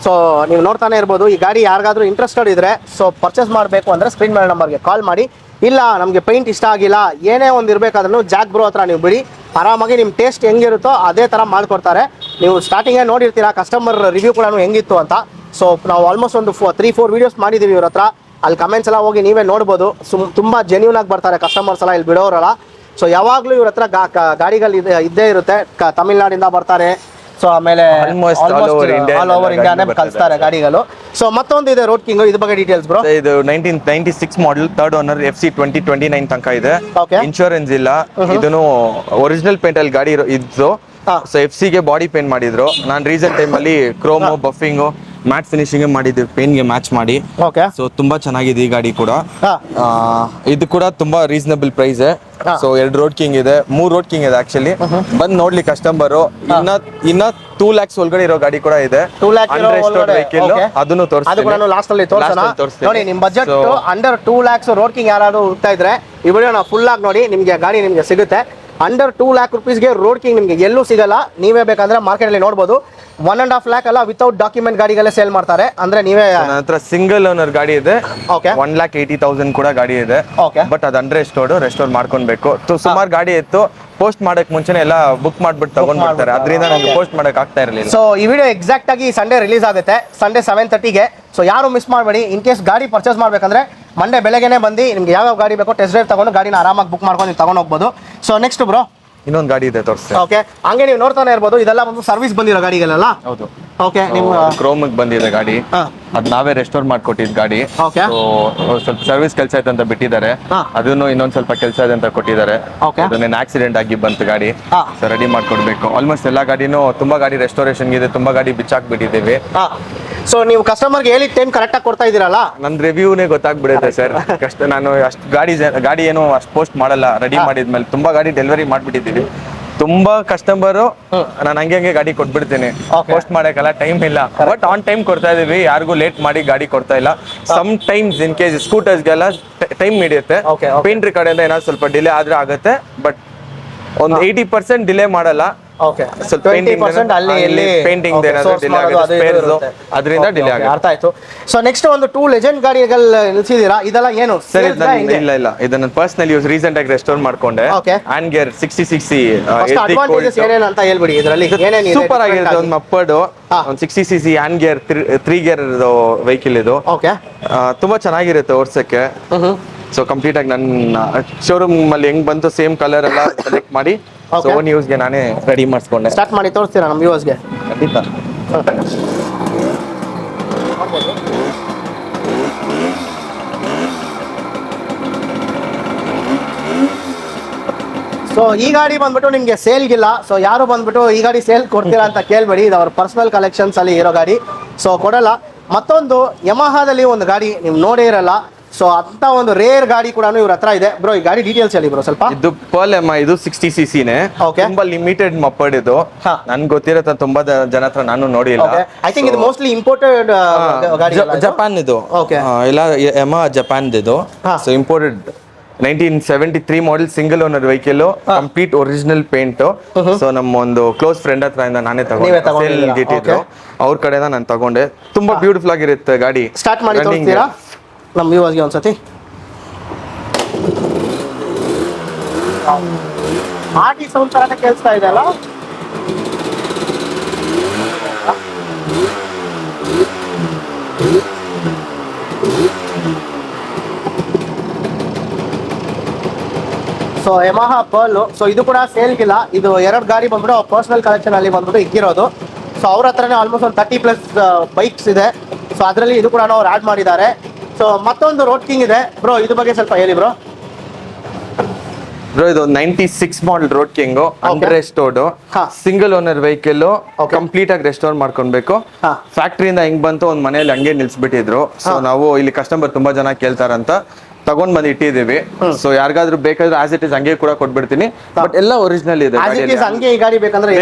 ಸೊ ನೀವು ನೋಡ್ತಾನೆ ಇರ್ಬೋದು. ಈ ಗಾಡಿ ಯಾರಿಗಾದ್ರೂ ಇಂಟ್ರೆಸ್ಟೆಡ್ ಇದ್ರೆ ಸೊ ಪರ್ಚೇಸ್ ಮಾಡಬೇಕು ಅಂದ್ರೆ ಸ್ಕ್ರೀನ್ ಮೇಲೆ ನಂಬರ್ಗೆ ಕಾಲ್ ಮಾಡಿ. ಇಲ್ಲ ನಮಗೆ ಪೇಂಟ್ ಇಷ್ಟ ಆಗಿಲ್ಲ, ಏನೇ ಒಂದು ಇರಬೇಕಾದ್ರೂ ಜಾಕ್ ಬ್ರೋ ಹತ್ರ ನೀವು ಬಿಡಿ, ಆರಾಮಾಗಿ ನಿಮ್ಮ ಟೇಸ್ಟ್ ಹೆಂಗಿರುತ್ತೋ ಅದೇ ಥರ ಮಾಡ್ಕೊಡ್ತಾರೆ. ನೀವು ಸ್ಟಾರ್ಟಿಂಗೇ ನೋಡಿರ್ತೀರಾ ಕಸ್ಟಮರ್ ರಿವ್ಯೂ ಕೂಡ ಹೆಂಗಿತ್ತು ಅಂತ. ಸೊ ನಾವು ಆಲ್ಮೋಸ್ಟ್ ಒಂದು 3-4 ವೀಡಿಯೋಸ್ ಮಾಡಿದ್ದೀವಿ ಇವ್ರ ಹತ್ರ. ಅಲ್ಲಿ ಕಮೆಂಟ್ಸ್ ಎಲ್ಲ ಹೋಗಿ ನೀವೇ ನೋಡ್ಬೋದು. ತುಂಬ ಜೆನ್ಯೂನ್ ಆಗಿ ಬರ್ತಾರೆ ಕಸ್ಟಮರ್ಸ್ ಎಲ್ಲ, ಇಲ್ಲಿ ಬಿಡೋರಲ್ಲ. ಸೊ ಯಾವಾಗಲೂ ಇವ್ರ ಹತ್ರ ಗಾಡಿಗಳು ಇದ್ದೇ ಇರುತ್ತೆ. ತಮಿಳ್ನಾಡಿಂದ ಬರ್ತಾರೆ. ಸೊ ಆಮೇಲೆ ಆಲ್ ಓವರ್ ಇಂಡಿಯಾನೇ ಕಳಿಸ್ತಾರೆ ಗಾಡಿಗಳು. ಸೊ ಮತ್ತೊಂದು ಇದೆ ರೋಡ್ ಕಿಂಗ್, ಇದ್ರ ಬಗ್ಗೆ ಡೀಟೇಲ್ಸ್ ಬ್ರೋ. ಇದು 1996 ಮಾಡೆಲ್, ಥರ್ಡ್ ಓನರ್, FC 2029 ತನಕ ಇದೆ. ಇನ್ಶೂರೆನ್ಸ್ ಇಲ್ಲ. ಇದನ್ನು ಒರಿಜಿನಲ್ ಪೇಂಟ್ ಅಲ್ಲಿ ಗಾಡಿ ಇದ್ದು. ಸೊ FC ಗೆ ಬಾಡಿ ಪೇಂಟ್ ಮಾಡಿದ್ರು. ನಾನು ರೀಸೆಂಟ್ ಟೈಮ್ ಅಲ್ಲಿ ಕ್ರೋಮ್ ಬಫಿಂಗ್ ಮ್ಯಾಟ್ ಫಿನಿಶಿಂಗ್ ಮಾಡಿದ್ವಿ ಪೇನ್ ಗೆ ಮ್ಯಾಚ್ ಮಾಡಿ. ಸೊ ತುಂಬಾ ಚೆನ್ನಾಗಿದೆ ಈ ಗಾಡಿ ಕೂಡ. ಇದು ಕೂಡ ತುಂಬಾ reasonable price. So 2 road king ಇದೆ, 3 ರೋಡ್ ಕಿಂಗ್ ಇದೆ ಆಕ್ಚುಲಿ. ಬಂದ್ ನೋಡ್ಲಿ ಕಸ್ಟಮರ್. ಇನ್ನ 2 lakhs ಒಳಗಡೆ ಇರೋ ಗಾಡಿ ಕೂಡ ಇದೆ. 2 lakh ವೆಹಿಕಲ್, ಅದನ್ನು ತೋರಿಸ್ತೀನಿ ಲಾಸ್ಟ್ ಅಲ್ಲಿ ತೋರಿಸೋಣ. ನೋಡಿ ನಿಮ್ budget under 2 lakhs road king ಯಾರಾದ್ರೂ ಹುಡ್ತಾ ಇದ್ರೆ ಈ ವಿಡಿಯೋನ ಫುಲ್ ಆಗಿ ನೋಡಿ, ನಿಮ್ಗೆ ಗಾಡಿ ನಿಮ್ಗೆ ಸಿಗುತ್ತೆ. ಅಂಡರ್ 2 lakh ರುಪೀಸ್ಗೆ ರೋಡ್ ಕಿಂಗ್ ನಿಮ್ಗೆ ಎಲ್ಲೂ ಸಿಗಲ್ಲ. ನೀವೇ ಬೇಕಂದ್ರೆ ಮಾರ್ಕೆಟ್ ಅಲ್ಲಿ ನೋಡ್ಬೋದು. 1.5 lakh ಅಲ್ಲ, ವಿತೌಟ್ ಡಾಕ್ಯುಮೆಂಟ್ ಗಾಡಿಗಳೇ ಸೇಲ್ ಮಾಡ್ತಾರೆ. ಅಂದ್ರೆ ನೀವೇ ನನ್ನ ಹತ್ರ ಸಿಂಗಲ್ ಓನರ್ ಗಾಡಿ ಇದೆ. 1,80,000 ಕೂಡ ಗಾಡಿ ಇದೆ. ಬಟ್ ಅದು ಅಂಡರ್ ರೆಸ್ಟೋರ್ ಮಾಡ್ಕೊಳ್ಬೇಕು. ಸುಮಾರು ಗಾಡಿ ಇತ್ತು, ಪೋಸ್ಟ್ ಮಾಡಕ್ ಮುಂಚೆನೆ ಎಲ್ಲ ಬುಕ್ ಮಾಡ್ಬಿಟ್ಟು ತಗೊಂಡ್ಬಿಡ್ತಾರೆ. ಅದರಿಂದ ನಮ್ಗೆ ಪೋಸ್ಟ್ ಮಾಡಕ್ ಆಗ್ತಾ ಇರಲಿಲ್ಲ. ಸೊ ಈ ವಿಡಿಯೋ ಎಕ್ಸಾಕ್ಟ್ ಆಗಿ ಸಂಡೇ ರಿಲೀಸ್ ಆಗುತ್ತೆ, ಸಂಡೇ 7:30ಗೆ. ಸೊ ಯಾರು ಮಿಸ್ ಮಾಡಬೇಡಿ. ಇನ್ ಕೇಸ್ ಗಾಡಿ ಪರ್ಚೇಸ್ ಮಾಡ್ಬೇಕಂದ್ರೆ ಮಂಡೇ ಬೆಳಗ್ಗೆನೆ ಬಂದು ನಿಮ್ಗೆ ಯಾವ ಗಾಡಿ ಬೇಕೋ ಟೆಸ್ಟ್ ಡ್ರೈವ್ ತಗೊಂಡು ಗಾಡಿನ ಆರಾಮಾಗಿ ಬುಕ್ ಮಾಡ್ಕೊಂಡು ನೀವು ತಗೊಂಡು ಹೋಗ್ಬೋದು. ಸೊ ನೆಕ್ಸ್ಟ್ ಬ್ರೋ, ಇನ್ನೊಂದು ಗಾಡಿ ಇದೆ ತೋರಿಸ್ತೆ. ಓಕೆ, ಹಂಗೆ ನೀವು ನೋಡ್ತಾನೆ ಇರ್ಬೋದು, ಇದೆಲ್ಲ ಒಂದು ಸರ್ವಿಸ್ ಬಂದಿರೋ ಗಾಡಿಗಳೆಲ್ಲ. ಹೌದು. ಓಕೆ, ನಿಮ್ಮ ಕ್ರೋಮ್ ಬಂದಿದೆ ಗಾಡಿ, ಅದ್ ನಾವೇ ರೆಸ್ಟೋರ್ ಮಾಡ್ಕೊಟ್ಟಿದ್ ಗಾಡಿ. ಓಕೆ. ಸ್ವಲ್ಪ ಸರ್ವಿಸ್ ಕೆಲಸ ಐತೆ ಅಂತ ಬಿಟ್ಟಿದ್ದಾರೆ, ಅದನ್ನು ಇನ್ನೊಂದ್ ಸ್ವಲ್ಪ ಕೆಲಸ ಇದೆ ಅಂತ ಕೊಟ್ಟಿದ್ದಾರೆ. ಅದನ್ನೇನು ಆಕ್ಸಿಡೆಂಟ್ ಆಗಿ ಬಂತು ಗಾಡಿ, ಸೊ ರೆಡಿ ಮಾಡ್ಕೊಡ್ಬೇಕು. ಆಲ್ಮೋಸ್ಟ್ ಎಲ್ಲಾ ಗಾಡಿನೂ ತುಂಬಾ ಗಾಡಿ ರೆಸ್ಟೋರೇಷನ್ ಇದೆ, ತುಂಬಾ ಗಾಡಿ ಬಿಚ್ಚಾಕ್ಬಿಟ್ಟಿದ್ದೀವಿ. ಸೊ ನೀವು ಕಸ್ಟಮರ್ಗೆ ಹೇಳಿದ ಟೈಮ್ ಕರೆಕ್ಟ್ ಆಗಿ ಕೊಡ್ತಾ ಇದೀರಲ್ಲ? ನನ್ ರಿವ್ಯೂನೇ ಗೊತ್ತಾಗ್ಬಿಡುತ್ತೆ ಸರ್. ಕಷ್ಟ ನಾನು ಅಷ್ಟು ಗಾಡಿ ಏನು ಅಷ್ಟು ಪೋಸ್ಟ್ ಮಾಡಲ್ಲ. ರೆಡಿ ಮಾಡಿದ್ಮೇಲೆ ತುಂಬಾ ಗಾಡಿ ಡೆಲಿವರಿ ಮಾಡ್ಬಿಟ್ಟಿದ್ದೀವಿ. ತುಂಬಾ ಕಸ್ಟಮರ್ ನಾನು ಹಂಗೆ ಗಾಡಿ ಕೊಟ್ಬಿಡ್ತೀನಿ, ಪೋಸ್ಟ್ ಮಾಡಕ್ಕಲ್ಲ ಟೈಮ್ ಇಲ್ಲ. ಬಟ್ ಆನ್ ಟೈಮ್ ಕೊಡ್ತಾ ಇದೀವಿ, ಯಾರಿಗೂ ಲೇಟ್ ಮಾಡಿ ಗಾಡಿ ಕೊಡ್ತಾ ಇಲ್ಲ. ಸಮ್ ಟೈಮ್ಸ್ ಇನ್ ಕೇಸ್ ಸ್ಕೂಟರ್ಸ್ಗೆಲ್ಲ ಟೈಮ್ ಹಿಡಿಯುತ್ತೆ. ಪೇಂಟ್ರಿ ಕಡೆಯಿಂದ ಏನಾದ್ರು ಸ್ವಲ್ಪ ಡಿಲೇ ಆದ್ರೆ ಆಗುತ್ತೆ, ಬಟ್ ಒಂದು 80% ಡಿಲೇ ಮಾಡಲ್ಲ. ಸ್ವಲ್ಪ 20% ಅಲ್ಲಿ ಇಲ್ಲಿ ಪೇಂಟಿಂಗ್ ಅದರಿಂದ ಡಿಲೇ ಆಗುತ್ತೆ. ಅರ್ಥ ಆಯ್ತು. ಸೊ ನೆಕ್ಸ್ಟ್ ಒಂದು 2 ಲೆಜೆಂಡ್ ಗಾಡಿಗಳು ನಿಲ್ಸಿದೀರಾ, ಇದೆಲ್ಲ ಏನು ಸರ್? ಇಲ್ಲ, ಇದನ್ನ ಪರ್ಸನಲ್ ಯೂಸ್ ರೀಸೆಂಟ್ ಆಗಿ ರೆಸ್ಟೋರ್ ಮಾಡ್ಕೊಂಡೆ. ಆನ್ ಗೇರ್ 60cc ಅಡ್ವಾಂಟೇಜಸ್ ಏನೇನು ಅಂತ ಹೇಳ್ಬಿಡಿ. ಇದರಲ್ಲಿ ಏನೇನು ಸೂಪರ್ ಆಗಿರುತ್ತೆ. ಒಂದು ಮಪ್ಪರ್ಡ್, ಒಂದು 60cc on gear 3 gear vehicle ಇದು. ತುಂಬಾ ಚೆನ್ನಾಗಿರುತ್ತೆ ಓಡ್ಸಕ್ಕೆ. ಸೊ ಕಂಪ್ಲೀಟ್ ಆಗಿ ನನ್ನ ಶೋರೂಮ್ ಅಲ್ಲಿ ಹೆಂಗ್ ಬಂತು ಸೇಮ್ ಕಲರ್ ಎಲ್ಲ ಸೆಲೆಕ್ಟ್ ಮಾಡಿ ಓನ್ ಯೂಸ್ಗೆ ನಾನೇ ರೆಡಿ ಮಾಡಿಸ್ಕೊಂಡೆ. ಸ್ಟಾರ್ಟ್ ಮಾಡಿ ತೋರಿಸ್ತೀರಾ ನಮ್ಮ ವ್ಯೂವರ್ಸ್ಗೆ? ಖಂಡಿತ. ಸೊ ಈ ಗಾಡಿ ಬಂದ್ಬಿಟ್ಟು ನಿಮ್ಗೆ ಸೇಲ್ಗಿಲ್ಲ. ಸೊ ಯಾರು ಬಂದ್ಬಿಟ್ಟು ಈ ಗಾಡಿ ಸೇಲ್ ಕೊಡ್ತೀರಾ ಅಂತ ಕೇಳ್ಬೇಡಿ, ಇದು ಅವ್ರ ಪರ್ಸನಲ್ ಕಲೆಕ್ಷನ್ಸ್ ಅಲ್ಲಿ ಇರೋ ಗಾಡಿ, ಸೊ ಕೊಡಲ್ಲ. ಮತ್ತೊಂದು ಯಮಹಾದಲ್ಲಿ ಒಂದು ಗಾಡಿ ನೀವು ನೋಡೇ ಇರಲ್ಲ, ಸೊ ಅಂತ ಒಂದು ರೇರ್ ಗಾಡಿ ಕೂಡ ಇವ್ರ ಹತ್ರ ಇದೆ. ಬ್ರೋ, ಈ ಗಾಡಿ ಡೀಟೇಲ್ಸ್ ಹೇಳಿ ಬ್ರೋ ಸ್ವಲ್ಪ. ಇದು ಪರ್ಲ್ ಎಮ್, ಇದು 60cc ನೇ. ತುಂಬಾ ಲಿಮಿಟೆಡ್ ಮಪ್ಪರ್ಡ್ ಇದು. ನನ್ಗೆ ಗೊತ್ತಿರತ್ತ ತುಂಬಾ ಜನ ಹತ್ರ ನಾನು ನೋಡಿಲ್ಲ. ಐ ಥಿಂಕ್ ಇದು ಮೋಸ್ಟ್ಲಿ ಇಂಪೋರ್ಟೆಡ್ ಗಾಡಿ, ಜಪಾನ್ ಇದು. ಇಲ್ಲ, ಯಮಹಾ ಜಪಾನ್ ಇದು. So imported 1973 model, single owner vehicle, complete original paint. So ನಮ್ಮ ಒಂದು ಕ್ಲೋಸ್ ಫ್ರೆಂಡ್ ಹತ್ರ ನಾನೇ ತಗೊಂಡಿದ್ದು, ಅವ್ರ ಕಡೆಯಿಂದ ನಾನು ತಗೊಂಡೆ. ತುಂಬಾ ಬ್ಯೂಟಿಫುಲ್ ಆಗಿರುತ್ತೆ ಗಾಡಿ. ಸ್ಟಾರ್ಟ್ ಮಾಡಿ ತೋರಿಸ್ತೀರಾ ನಮ್ಮ ವ್ಯೂವರ್ಸ್ಗೆ ಒಂದ್ಸತಿ? ಆಟಿ ಸೌಂಡ್ ತರ ಕೇಳಿಸ್ತಾ ಇದೆ ಅಲ್ಲ? ಸೊ ಯಮಹಾ ಪರ್ಲ್, ಸೊ ಇದು ಕೂಡ ಸೇಲ್ಗಿಲ್ಲ. ಇದು 2 ಗಾಡಿ ಬಂದ್ಬಿಟ್ಟು ಪರ್ಸನಲ್ ಕಲೆಕ್ಷನ್ ಅಲ್ಲಿ ಬಂದ್ಬಿಟ್ಟು ಇಕ್ಕಿರೋದು. ಸೊ ಅವ್ರ ಹತ್ರನೇ ಆಲ್ಮೋಸ್ಟ್ ಒಂದು 30+ ಬೈಕ್ಸ್ ಇದೆ. ಸೊ ಅದರಲ್ಲಿ ಇದು ಕೂಡ ಅವ್ರು ಆಡ್ ಮಾಡಿದ್ದಾರೆ. ಸೊ ಮತ್ತೊಂದು ರೋಡ್ ಕಿಂಗ್ ಇದೆ ಬ್ರೋ, ಇದ್ರ ಬಗ್ಗೆ ಸ್ವಲ್ಪ ಹೇಳಿ ಬ್ರೋ. ಬ್ರೋ, ಇದು 96 model road king, under restored, single owner vehicle, complete ಆಗಿ ರೆಸ್ಟೋರ್ ಮಾಡ್ಕೊಬೇಕು. ಫ್ಯಾಕ್ಟ್ರಿಯಿಂದ ಹೆಂಗ್ ಬಂತು ಒಂದ್ ಮನೇಲಿ ಹಂಗೆ ನಿಲ್ಸ್ಬಿಟ್ಟಿದ್ರು. ಸೊ ನಾವು ಇಲ್ಲಿ ಕಸ್ಟಮರ್ ತುಂಬಾ ಜನ ಕೇಳ್ತಾರಂತ ತಗೊಂಡ್ ಬಂದು ಇಟ್ಟಿದೀವಿ. ಸೊ ಯಾರಿಗಾದ್ರೂ ಬೇಕಾದ್ರೆ ಆಸ್ ಇಟ್ ಇಸ್ ಹಂಗೆ ಕೂಡ ಕೊಟ್ಬಿಡ್ತೀನಿ. ಬಟ್ ಎಲ್ಲ ಒರಿಜಿನಲ್ ಇದೆ. ಹಂಗೆ ಈ ಗಾಡಿ ಬೇಕಂದ್ರೆ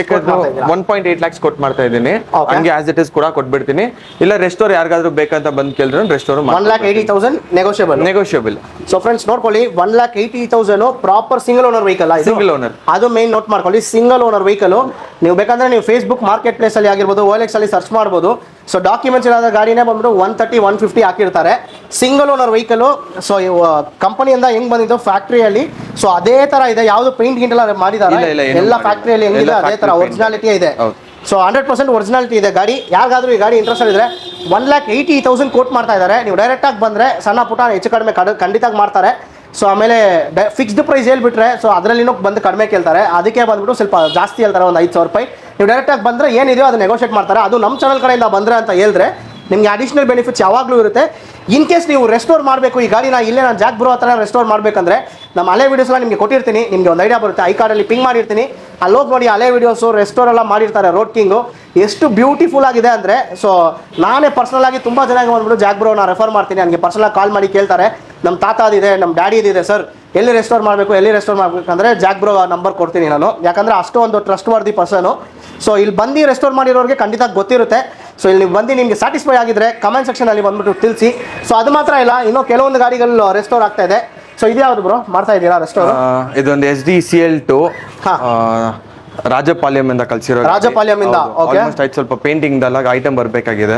1.8 lakhs ಕೊಟ್ಟು ಮಾಡ್ತಾ ಇದೀನಿ. ಹಂಗೆ ಆಸ್ ಇಟ್ ಇಸ್ ಕೂಡ ಕೊಟ್ಬಿಡ್ತೀನಿ. ಇಲ್ಲ ರೆಸ್ಟೋರ್ ಯಾರಿಗಾದ್ರೂ ಬೇಕಂತ ಬಂದ್ ಕೇಳಿದ್ರೆ ರೆಸ್ಟೋರ್ 1,80,000 ನೆಗೋಷಿಯಬಲ್. ಸೊ ಫ್ರೆಂಡ್ಸ್ ನೋಡ್ಕೊಳ್ಳಿ, 1,80,000 proper single owner vehicle. Single owner, ಅದು ಮೇನ್ ನೋಟ್ ಮಾಡ್ಕೊಳ್ಳಿ, ಸಿಂಗಲ್ ಓನರ್ ವೆಹಿಕಲ್. ನೀವು ಬೇಕಂದ್ರೆ ನೀವು ಫೇಸ್ಬುಕ್ ಮಾರ್ಕೆಟ್ ಪ್ಲೇಸ್ ಅಲ್ಲಿ ಆಗಿರ್ಬೋದು, OLX ಅಲ್ಲಿ ಸರ್ಚ್ ಮಾಡ್ಬೋದು. ಸೊ ಡಾಕ್ಯುಮೆಂಟ್ಸ್ ಇರೋದ ಗಾಡಿನೇ ಬಂದ್ಬಿಟ್ಟು 130-150 ಹಾಕಿರ್ತಾರೆ. Single owner vehicle. ಸೊ ಕಂಪನಿಯಿಂದ ಹೆಂಗ್ ಬಂದಿದ್ದು ಫ್ಯಾಕ್ಟ್ರಿಯಲ್ಲಿ, ಸೊ ಅದೇ ತರ ಇದೆ. ಯಾವ್ದು ಪೇಂಟ್ ಗಿಂಟ್ ಎಲ್ಲ ಮಾಡಿದ್ದಾರೆ, ಎಲ್ಲ ಫ್ಯಾಕ್ಟ್ರಿಯಲ್ಲಿ ಹೆಂಗಿದೆ ಅದೇ ತರ ಒರಿಜಿನಾಲಿಟಿ ಇದೆ. ಸೊ 100% ಒರಿಜಿನಾಲಿಟಿ ಇದೆ ಗಾಡಿ. ಯಾರಿಗಾದ್ರೂ ಈ ಗಾಡಿ ಇಂಟ್ರೆಸ್ಟ್ ಇದ್ರೆ 1,80,000 ಕೋಟ್ ಮಾಡ್ತಾ ಇದ್ದಾರೆ. ನೀವು ಡೈರೆಕ್ಟ್ ಆಗಿ ಬಂದ್ರೆ ಸಣ್ಣ ಪುಟ್ಟ ಹೆಚ್ಚು ಕಡಿಮೆ ಖಂಡಿತ ಮಾಡ್ತಾರೆ. ಸೊ ಆಮೇಲೆ ಫಿಕ್ಸ್ಡ್ ಪ್ರೈಸ್ ಹೇಳ್ಬಿಟ್ರೆ ಸೊ ಅದರಲ್ಲಿನೂ ಬಂದು ಕಡಿಮೆ ಕೇಳ್ತಾರೆ. ಅದಕ್ಕೆ ಬಂದ್ಬಿಟ್ಟು ಸ್ವಲ್ಪ ಜಾಸ್ತಿ ಹೇಳ್ತಾರೆ, ಒಂದು 5,000 ರೂಪಾಯಿ. ನೀವು ಡೈರೆಕ್ಟಾಗಿ ಬಂದರೆ ಏನಿದೆಯೋ ಅದು ನೆಗೋಷಿಯೇಟ್ ಮಾಡ್ತಾರೆ. ಅದು ನಮ್ಮ ಚಾನಲ್ ಕಡೆಯಿಂದ ಬಂದರೆ ಅಂತ ಹೇಳಿದ್ರೆ ನಿಮಗೆ ಅಡಿಷನಲ್ ಬೆನಿಫಿಟ್ಸ್ ಯಾವಾಗಲೂ ಇರುತ್ತೆ. ಇನ್ ಕೇಸ್ ನೀವು ರೆಸ್ಟೋರ್ ಮಾಡಬೇಕು ಈ ಗಾಡಿನ, ಇಲ್ಲೇ ನಾನು ಜಾಕ್ ಬ್ರೋ ಹತ್ರ ರೆಸ್ಟೋರ್ ಮಾಡಬೇಕಂದ್ರೆ ನಮ್ಮ ಹಳೆ ವೀಡಿಯೋಸ್ನ ನಿಮಗೆ ಕೊಟ್ಟಿರ್ತೀನಿ. ನಿಮಗೆ ಒಂದು ಐಡಿಯಾ ಬರುತ್ತೆ, ಐ ಕಾರ್ಡಲ್ಲಿ ಪಿಂಗ್ ಮಾಡಿರ್ತೀನಿ. ಅಲ್ಲಿ ಹೋಗಿ ನೋಡಿ, ಹಳೆ ವೀಡಿಯೋಸು ರೆಸ್ಟೋರ್ ಎಲ್ಲ ಮಾಡಿರ್ತಾರೆ. ರೋಡ್ ಕಿಂಗು ಎಷ್ಟು ಬ್ಯೂಟಿಫುಲ್ ಆಗಿದೆ ಅಂದರೆ, ಸೊ ನಾನೇ ಪರ್ಸನಲ್ ಆಗಿ ತುಂಬ ಚೆನ್ನಾಗಿ ಬಂದ್ಬಿಟ್ಟು ಜಾಕ್ ಬ್ರೋ ನಾನು ರೆಫರ್ ಮಾಡ್ತೀನಿ. ನನಗೆ ಪರ್ಸನಲ್ ಕಾಲ್ ಮಾಡಿ ಕೇಳ್ತಾರೆ, ನಮ್ಮ ತಾತದಿದೆ, ನಮ್ಮ ಡ್ಯಾಡಿದಿದೆ ಸರ್, ಎಲ್ಲಿ ರೆಸ್ಟೋರ್ ಮಾಡಬೇಕಂದ್ರೆ ಜಾಕ್ ಬ್ರೋ ನಂಬರ್ ಕೊಡ್ತೀನಿ ನಾನು. ಯಾಕಂದರೆ ಅಷ್ಟೊಂದು ಟ್ರಸ್ಟ್ ವರ್ದಿ ಪರ್ಸನು. ಸೊ ಇಲ್ಲಿ ಬಂದು ರೆಸ್ಟೋರ್ ಮಾಡಿರೋರಿಗೆ ಖಂಡಿತ ಗೊತ್ತಿರುತ್ತೆ. ಸೊ ಇಲ್ಲಿ ನೀವು ಬಂದು ನಿಮಗೆ ಸ್ಯಾಟಿಸ್ಫೈ ಆಗಿದ್ರೆ ಕಮೆಂಟ್ ಸೆಕ್ಷನಲ್ಲಿ ಬಂದ್ಬಿಟ್ಟು ತಿಳಿಸಿ. ಸೊ ಅದು ಮಾತ್ರ ಇಲ್ಲ, ಇನ್ನೂ ಕೆಲವೊಂದು ಗಾಡಿಗಳು ರೆಸ್ಟೋರ್ ಆಗ್ತಾ ಇದೆ. ಸೊ ಇದ್ಯಾವುದು ಬ್ರೋ ಮಾಡ್ತಾ ಇದ್ದೀರಾ ರೆಸ್ಟೋರ್? ಇದೊಂದು SDCL2 ರಾಜಪಾಳ್ಯಂ ಇಂದ ಕಳ್ಸಿರೋ. ರಾಜಪಾಳ್ಯಂ ಇಂದ ಆಲ್ಮೋಸ್ಟ್ ಆಯ್ತು, ಸ್ವಲ್ಪ ಪೇಂಟಿಂಗ್ ದಲ್ಲ ಐಟಮ್ ಬರ್ಬೇಕಾಗಿದೆ,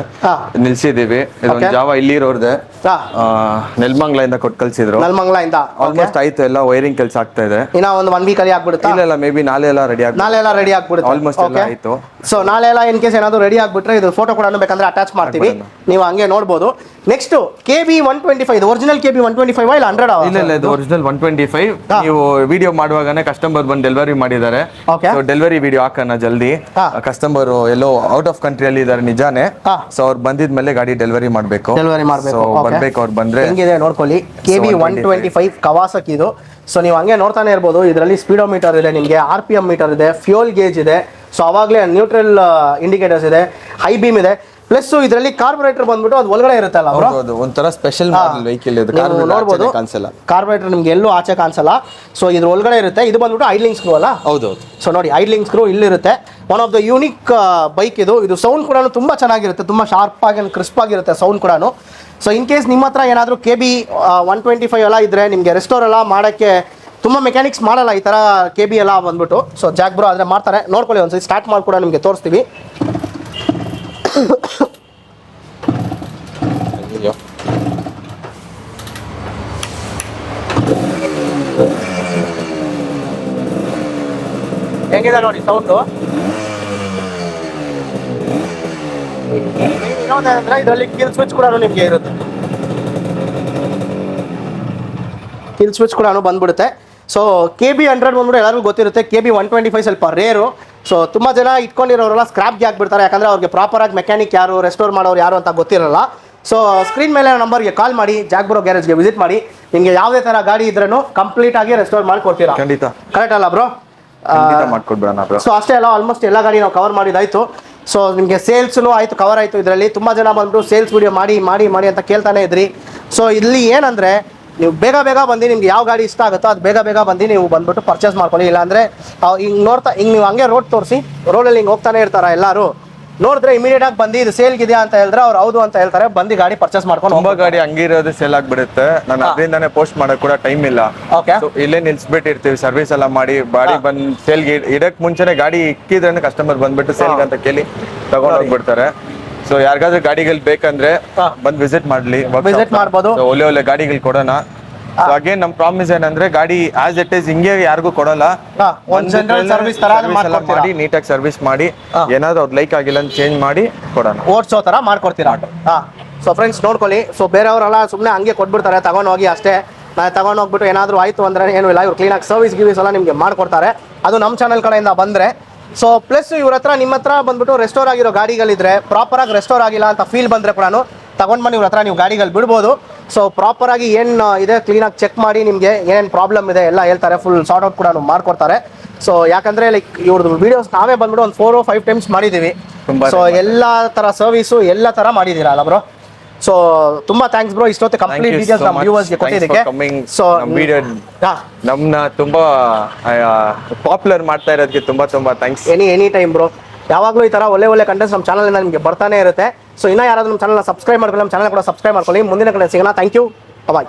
ನಿಲ್ಸಿದೀವಿ. ಇದೊಂದು ಜಾವ ಇಲ್ಲಿರೋರ್ದೆ, ನೆಲಮಂಗಲ ಇಂದ ಕೊಟ್ಟು ಕಳ್ಸಿದ್ರು. ನೆಲಮಂಗಲ ಇಂದ ಆಲ್ಮೋಸ್ಟ್ ಆಯ್ತು, ಎಲ್ಲ ವೈರಿಂಗ್ ಕೆಲಸ ಆಗ್ತಾ ಇದೆ. ಇನ್ನ ಒಂದು 1 ವೀಕ್ ಅಲ್ಲಿ ಆಗ್ಬಿಡುತ್ತೆ. ಇಲ್ಲ, ಮೇ ಬಿ ನಾಳೆ ಎಲ್ಲ ರೆಡಿ ಆಗ್ಬಿಡುತ್ತೆ. ಆಲ್ಮೋಸ್ಟ್ ಎಲ್ಲ ಆಯ್ತು. ಸೊ ನಾಳೆ ಎಲ್ಲ ಇನ್ ಕೇಸ್ ಏನಾದ್ರು ರೆಡಿ ಆಗ್ಬಿಟ್ರೆ ಇದು ಫೋಟೋ ಕೂಡ ಬೇಕಂದ್ರೆ ಅಟ್ಯಾಚ್ ಮಾಡ್ತೀವಿ. ನೀವು ಹಂಗೆ ನೋಡ್ಬೋದು. ನೆಕ್ಸ್ಟ್ KB 125, ಇದು ಒರಿಜಿನಲ್ KB 125 ಇಲ್ಲ 100? ಇಲ್ಲ ಇದು ಒರಿಜಿನಲ್ 125. ನೀವು ವಿಡಿಯೋ ಮಾಡುವಾಗನೇ ಕಸ್ಟಮರ್ ಬಂದು ಡೆಲಿವರಿ ಮಾಡಿದ್ದಾರೆ. Okay. ಸೊ ಡೆಲಿವರಿ ವಿಡಿಯೋ ಹಾಕೋಣ ಜಲ್ದಿ. Customer yellow out of country ಅಲ್ಲಿ ಇದಾರೆ ನಿಜಾನೇ. ಸೊ ಅವ್ರು ಬಂದಿದ್ಮೇಲೆ ಗಾಡಿ ಡೆಲಿವರಿ ಮಾಡಬೇಕು. ಬರ್ಬೇಕು ಅವ್ರು ಬಂದ್ರೆ. ಹೆಂಗಿದೆ ನೋಡ್ಕೊಳ್ಳಿ, KB 125 ಕವಾಸಕಿ ಇದು. ಸೊ ನೀವು ಹಂಗೆ ನೋಡ್ತಾನೆ ಇರ್ಬೋದು, ಇದರಲ್ಲಿ ಸ್ಪೀಡೋಮೀಟರ್ ಇದೆ, ನಿಮಗೆ RPM ಮೀಟರ್ ಇದೆ, ಫ್ಯೂಯಲ್ ಗೇಜ್ ಇದೆ. ಸೊ ಅವಾಗಲೇ ನ್ಯೂಟ್ರಲ್ ಇಂಡಿಕೇಟರ್ಸ್ ಇದೆ, ಹೈ ಬೀಮ್ ಇದೆ. ಪ್ಲಸ್ ಇದರಲ್ಲಿ ಕಾರ್ಬೊರೇಟರ್ ಬಂದ್ಬಿಟ್ಟು ಅದು ಒಳಗಡೆ ಇರುತ್ತಲ್ಲ ಬ್ರೋ, ಒಂಥರ ಸ್ಪೆಷಲ್ ವೆಹಿಕಲ್ ಇದು. ನೋಡಬಹುದು ಕಾರ್ಬೊರೇಟರ್ ನಿಮ್ಗೆ ಎಲ್ಲೂ ಆಚೆ ಕಾಣಿಸಲ್ಲ. ಸೊ ಇದ್ರ ಒಳಗಡೆ ಇರುತ್ತೆ. ಇದು ಬಂದ್ಬಿಟ್ಟು ಐಡ್ಲಿಂಗ್ ಸ್ಕ್ರೂ ಅಲ್ಲ? ಹೌದೌದು. ಸೊ ನೋಡಿ ಐಡ್ಲಿಂಗ್ ಸ್ಕ್ರೂ ಇಲ್ಲಿರುತ್ತೆ. One of the unique bike ಇದು. ಸೌಂಡ್ ಕೂಡ ತುಂಬಾ ಚೆನ್ನಾಗಿರುತ್ತೆ, ತುಂಬಾ ಶಾರ್ಪ್ ಆಗಿ ಕ್ರಿಸ್ಪ್ ಆಗಿರುತ್ತೆ ಸೌಂಡ್ ಕೂಡ. ಸೊ ಇನ್ ಕೇಸ್ ನಿಮ್ಮ ಹತ್ರ ಏನಾದರೂ KB 125 ಎಲ್ಲ ಇದ್ರೆ ನಿಮಗೆ ರೆಸ್ಟೋರ್ ಎಲ್ಲ ಮಾಡೋಕ್ಕೆ ತುಂಬ ಮೆಕ್ಯಾನಿಕ್ಸ್ ಮಾಡಲ್ಲ ಈ ಥರ KB ಎಲ್ಲ ಬಂದ್ಬಿಟ್ಟು. ಸೊ ಜಾಕ್ ಬ್ರೋ ಆದರೆ ಮಾಡ್ತಾರೆ, ನೋಡ್ಕೊಳ್ಳಿ ಒಂದ್ಸರಿ ಸ್ಟಾರ್ಟ್ ಮಾಡಿ ಕೂಡ ನಿಮಗೆ ತೋರಿಸ್ತೀವಿ. ಹೆಂಗಿದೆ ನೋಡಿ ಸೌಂಡು. ಇನ್ನೊಂದೇನಂದ್ರೆ ಇದರಲ್ಲಿ ಕಿಲ್ ಸ್ವಿಚ್ ಕೂಡ ನಿಮಗೆ ಇರುತ್ತೆ. ಕಿಲ್ ಸ್ವಿಚ್ ಕೂಡ ಬಂದ್ಬಿಡುತ್ತೆ. ಸೊ KB 100 ಬಂದ್ಬಿಟ್ಟು ಎಲ್ಲರಿಗೂ ಗೊತ್ತಿರುತ್ತೆ. KB 125 ಸ್ವಲ್ಪ ರೇರು. ಸೊ ತುಂಬ ಜನ ಇಟ್ಕೊಂಡಿರೋರೆಲ್ಲ ಸ್ಕ್ರಾಪ್ಗೆ ಹಾಕ್ಬಿಡ್ತಾರೆ, ಯಾಕಂದರೆ ಅವ್ರಿಗೆ ಪ್ರಾಪರಾಗಿ ಮೆಕ್ಯಾನಿಕ್ ಯಾರು, ರೆಸ್ಟೋರ್ ಮಾಡೋರು ಯಾರು ಅಂತ ಗೊತ್ತಿರಲ್ಲ. ಸೊ ಸ್ಕ್ರೀನ್ ಮೇಲೆ ನಂಬರ್ಗೆ ಕಾಲ್ ಮಾಡಿ, ಜಾಕ್ ಬ್ರೋ ಗ್ಯಾರೇಜ್ಗೆ ವಿಸಿಟ್ ಮಾಡಿ. ನಿಮಗೆ ಯಾವುದೇ ಥರ ಗಾಡಿ ಇದ್ರೂ ಕಂಪ್ಲೀಟ್ ಆಗಿ ರೆಸ್ಟೋರ್ ಮಾಡಿ ಕೊಡ್ತೀರಾ? ಖಂಡಿತ. ಕರೆಕ್ಟ್ ಅಲ್ಲ ಬ್ರೋ? ಮಾಡ್ಕೊಡ್ಬೇಡ. ಸೊ ಅಷ್ಟೇ ಅಲ್ಲ, ಆಲ್ಮೋಸ್ಟ್ ಎಲ್ಲ ಗಾಡಿ ನಾವು ಕವರ್ ಮಾಡಿದಾಯ್ತು. ಸೊ ನಿಮಗೆ ಸೇಲ್ಸ್ನು ಆಯಿತು, ಕವರ್ ಆಯಿತು. ಇದರಲ್ಲಿ ತುಂಬ ಜನ ಬಂದ್ಬಿಟ್ಟು ಸೇಲ್ಸ್ ವಿಡಿಯೋ ಮಾಡಿ ಮಾಡಿ ಮಾಡಿ ಅಂತ ಕೇಳ್ತಾನೆ ಇದ್ರಿ. ಸೊ ಇಲ್ಲಿ ಏನಂದರೆ ನೀವು ಬೇಗ ಬೇಗ ಬಂದು ನಿಮ್ಗೆ ಯಾವ ಗಾಡಿ ಇಷ್ಟ ಆಗುತ್ತೋ ಅದು ಬೇಗ ಬೇಗ ಬಂದು ನೀವು ಬಂದ್ಬಿಟ್ಟು ಪರ್ಚೇಸ್ ಮಾಡ್ಕೊಳ್ಳಿ. ಇಲ್ಲಾಂದರೆ ಹಿಂಗೆ ನೋಡ್ತಾ ಹಿಂಗೆ ನೀವು ಹಂಗೆ ರೋಡ್ ತೋರಿಸಿ, ರೋಡಲ್ಲಿ ಹಿಂಗೆ ಹೋಗ್ತಾನೆ ಇರ್ತಾರೆ ಎಲ್ಲರೂ, ನೋಡಿದ್ರೆ ಇಮಿಡಿಯೇಟ್ ಆಗಿ ಬಂದು ಇದು ಸೇಲ್ಗಿದೆಯಾ ಅಂತ ಹೇಳಿದ್ರೆ ಅವ್ರು ಹೌದು ಅಂತ ಹೇಳ್ತಾರೆ, ಬಂದು ಗಾಡಿ ಪರ್ಚೇಸ್ ಮಾಡ್ಕೊಂಡು. ತುಂಬಾ ಗಾಡಿ ಹಂಗಿರೋದು ಸೇಲ್ ಆಗ್ಬಿಡುತ್ತೆ. ನಾನು ಅದರಿಂದಾನೇ ಪೋಸ್ಟ್ ಮಾಡಕ್ ಕೂಡ ಟೈಮ್ ಇಲ್ಲ. ಇಲ್ಲೇ ನಿಲ್ಸ್ಬಿಟ್ಟಿರ್ತೀವಿ, ಸರ್ವಿಸ್ ಎಲ್ಲ ಮಾಡಿ ಗಾಡಿ ಬಂದ್ ಸೇಲ್ಗೆ ಇಡಕ್ ಮುಂಚೆನೆ ಗಾಡಿ ಇಕ್ಕಿದ್ರೆ ಕಸ್ಟಮರ್ ಬಂದ್ಬಿಟ್ಟು ಸೇಲ್ಗೆ ಅಂತ ಕೇಳಿ ತಗೊಂಡ್ ಹೋಗ್ಬಿಡ್ತಾರೆ. ಸೊ ಯಾರಿಗಾದ್ರೂ ಗಾಡಿಗಳು ಬೇಕಂದ್ರೆ ಬಂದ್ ವಿಸಿಟ್ ಮಾಡ್ಲಿ, ವಿಸಿಟ್ ಮಾಡ್ಬೋದು. ಒಳ್ಳೆ ಒಳ್ಳೆ ಗಾಡಿಗಳು ಕೊಡೋಣ. ಅಗೇನ್ ನಮ್ ಪ್ರಾಮಿಸ್ ಏನಂದ್ರೆ ಗಾಡಿ ಆಸ್ ಇಟ್ ಇಸ್ ಹಿಂಗೆ ಯಾರಿಗೂ ಕೊಡಲ್ಲ, ಮಾಡಿ ನೀಟಾಗಿ ಸರ್ವಿಸ್ ಮಾಡಿ ಏನಾದ್ರು ಅವ್ರು ಲೈಕ್ ಆಗಿಲ್ಲ ಅಂತ ಚೇಂಜ್ ಮಾಡಿ ಕೊಡೋಣ, ಓಡಿಸೋ ತರ ಮಾಡ್ಕೊಡ್ತೀರಾ. ಸೊ ಫ್ರೆಂಡ್ಸ್ ನೋಡ್ಕೊಳ್ಳಿ. ಸೊ ಬೇರೆಯವರೆಲ್ಲ ಸುಮ್ಮನೆ ಹಂಗೆ ಕೊಟ್ಬಿಡ್ತಾರೆ, ತಗೊಂಡೋಗಿ ಅಷ್ಟೇ. ನಾನು ತಗೊಂಡೋಗ್ಬಿಟ್ಟು ಏನಾದರೂ ಆಯಿತು ಅಂದರೆ ಏನೂ ಇಲ್ಲ, ಇವ್ರು ಕ್ಲೀನಾಗಿ ಸರ್ವಿಸ್ ಗಿವೀಸ್ ಎಲ್ಲ ನಿಮಗೆ ಮಾಡಿಕೊಡ್ತಾರೆ. ಅದು ನಮ್ಮ ಚಾನಲ್ ಕಡೆಯಿಂದ ಬಂದರೆ. ಸೊ ಪ್ಲಸ್ ಇವ್ರ ಹತ್ರ ನಿಮ್ಮ ಹತ್ರ ಬಂದ್ಬಿಟ್ಟು ರೆಸ್ಟೋರ್ ಆಗಿರೋ ಗಾಡಿಗಳಿದ್ರೆ, ಪ್ರಾಪರಾಗಿ ರೆಸ್ಟೋರ್ ಆಗಿಲ್ಲ ಅಂತ ಫೀಲ್ ಬಂದರೆ ಕೂಡ ತಗೊಂಡು ಬಂದು ಇವ್ರ ಹತ್ರ ನೀವು ಗಾಡಿಗಳು ಬಿಡ್ಬೋದು. ಸೊ ಪ್ರಾಪರಾಗಿ ಏನು ಇದೆ ಕ್ಲೀನಾಗಿ ಚೆಕ್ ಮಾಡಿ ನಿಮಗೆ ಏನೇನು ಪ್ರಾಬ್ಲಮ್ ಇದೆ ಎಲ್ಲ ಹೇಳ್ತಾರೆ, ಫುಲ್ ಸಾರ್ಟ್ ಔಟ್ ಕೂಡ ಮಾಡ್ಕೊಡ್ತಾರೆ. ಸೊ ಯಾಕಂದರೆ ಲೈಕ್ ಇವ್ರದ್ದು ವೀಡಿಯೋಸ್ ನಾವೇ ಬಂದ್ಬಿಟ್ಟು ಒಂದು 4 or 5 ಟೈಮ್ಸ್ ಮಾಡಿದ್ದೀವಿ. ಸೊ ಎಲ್ಲ ಥರ ಸರ್ವಿಸು ಎಲ್ಲ ಥರ ಮಾಡಿದ್ದೀರಾ ಅಲ್ಲ ಬ್ರೋ? ಸೊ ತುಂಬಾ ಥ್ಯಾಂಕ್ಸ್ ಬ್ರೋ, ಇಷ್ಟೊತ್ತು ಕಂಪ್ಲೀಟ್ ಡೀಟೇಲ್ಸ್ ನಮ್ಮ ವ್ಯೂವರ್ಸ್ಗೆ ಕೊಟ್ಟಿದ್ದಕ್ಕೆ. ಸೊ ನಮ್ಮನ್ನ ತುಂಬಾ ಪಾಪ್ಯುಲರ್ ಮಾಡ್ತಾ ಇರೋದಕ್ಕೆ ತುಂಬಾ ತುಂಬಾ ಥ್ಯಾಂಕ್ಸ್. ಎನಿ ಟೈಮ್ ಬ್ರೋ, ಯಾವಾಗಲೂ ಈ ಥರ ಒಳ್ಳೆ ಒಳ್ಳೆ ಕಂಟೆಂಟ್ಸ್ ನಮ್ಮ ಚಾನಲಿಂದ ನಿಮಗೆ ಬರ್ತಾನೆ ಇರುತ್ತೆ. ಸೊ ಇನ್ನೂ ಯಾರಾದರೂ ನಮ್ಮ ಚಾನಲ್ನ ಸಬ್ಸ್ಕ್ರೈಬ್ ಮಾಡ್ಕೊಳ್ಳಿ, ನಮ್ಮ ಚಾನಲ್ ಕೂಡ ಸಬ್ಸ್ಕ್ರೈಬ್ ಮಾಡ್ಕೊಳ್ಳಿ. ಮುಂದಿನ ಕಡೆ ಸಿಗೋಣ. Thank you, bye.